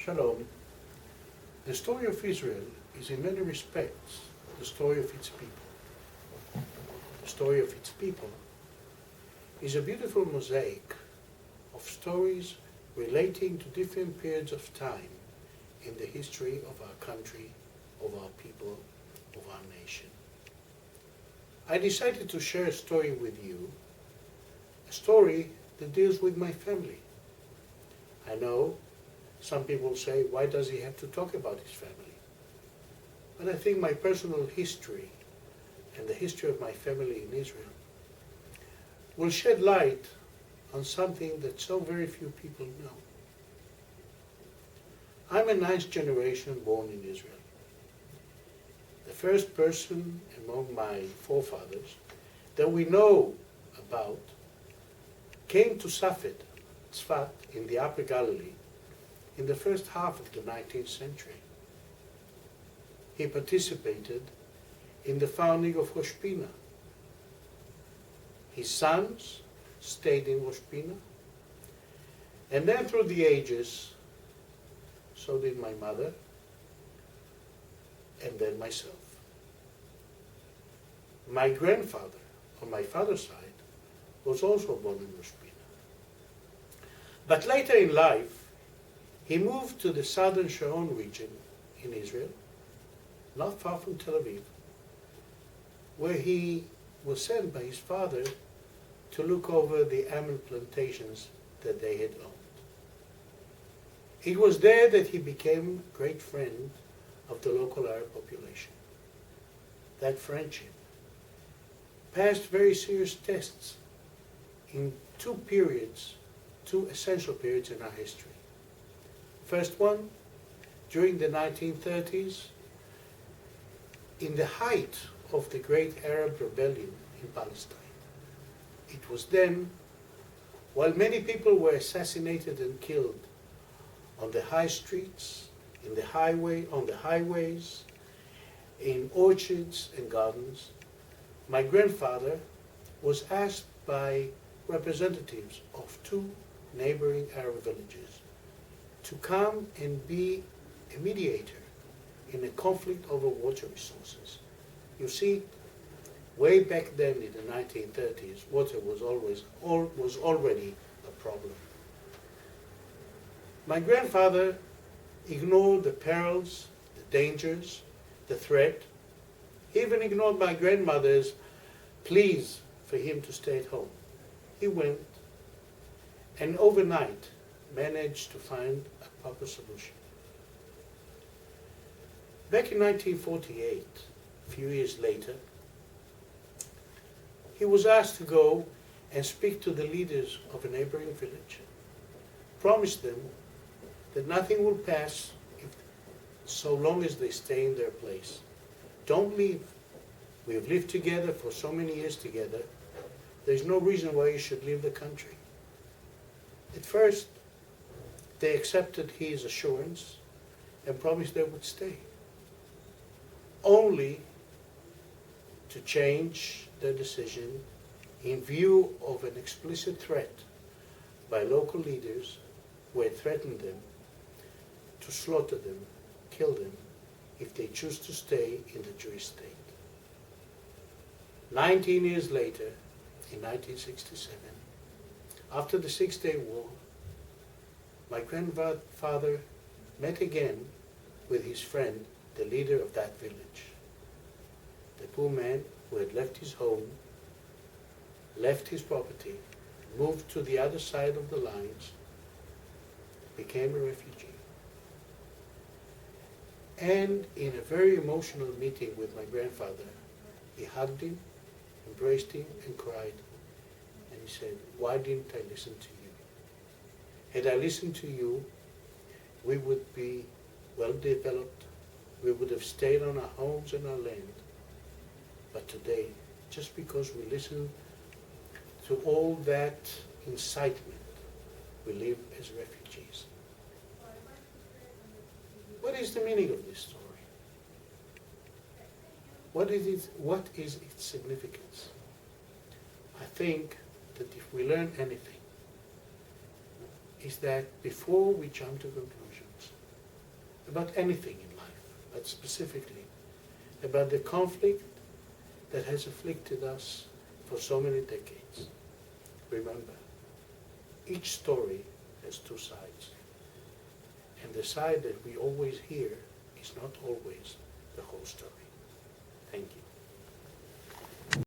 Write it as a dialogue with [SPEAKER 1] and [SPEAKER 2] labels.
[SPEAKER 1] Shalom. The story of Israel is in many respects the story of its people. The story of its people is a beautiful mosaic of stories relating to different periods of time in the history of our country, of our people, of our nation. I decided to share a story with you, a story that deals with my family. I know some people say, why does he have to talk about his family? But I think my personal history and the history of my family in Israel will shed light on something that so very few people know. I'm a ninth generation born in Israel. The first person among my forefathers that we know about came to Tzfat in the Upper Galilee in the first half of the 19th century. He participated in the founding of Rosh Pina. His sons stayed in Rosh Pina, and then through the ages, so did my mother, and then myself. My grandfather, on my father's side, was also born in Rosh Pina. But later in life, he moved to the southern Sharon region in Israel, not far from Tel Aviv, where he was sent by his father to look over the almond plantations that they had owned. It was there that he became a great friend of the local Arab population. That friendship passed very serious tests in two essential periods in our history. First one, during the 1930s, in the height of the great Arab rebellion in Palestine. It was then, while many people were assassinated and killed on the high streets, on the highways, in orchards and gardens, my grandfather was asked by representatives of two neighboring Arab villages to come and be a mediator in a conflict over water resources. You see, way back then in the 1930s, water was already a problem. My grandfather ignored the perils, the dangers, the threat. He even ignored my grandmother's pleas for him to stay at home. He went and overnight managed to find a proper solution. Back in 1948, a few years later, he was asked to go and speak to the leaders of a neighboring village, promise them that nothing will pass so long as they stay in their place. Don't leave. We have lived together for so many years together. There's no reason why you should leave the country. At first, they accepted his assurance and promised they would stay, only to change their decision in view of an explicit threat by local leaders who had threatened them to slaughter them, kill them, if they choose to stay in the Jewish state. 19 years later, in 1967, after the Six-Day War, my grandfather met again with his friend, the leader of that village. The poor man who had left his home, left his property, moved to the other side of the lines, became a refugee. And in a very emotional meeting with my grandfather, he hugged him, embraced him, and cried. And he said, "Why didn't I listen to you? Had I listened to you, we would be well developed. We would have stayed on our homes and our land. But today, just because we listen to all that incitement, we live as refugees." What is the meaning of this story? What is its significance? I think that if we learn anything, is that before we jump to conclusions, about anything in life, but specifically about the conflict that has afflicted us for so many decades. Remember, each story has two sides, and the side that we always hear is not always the whole story. Thank you.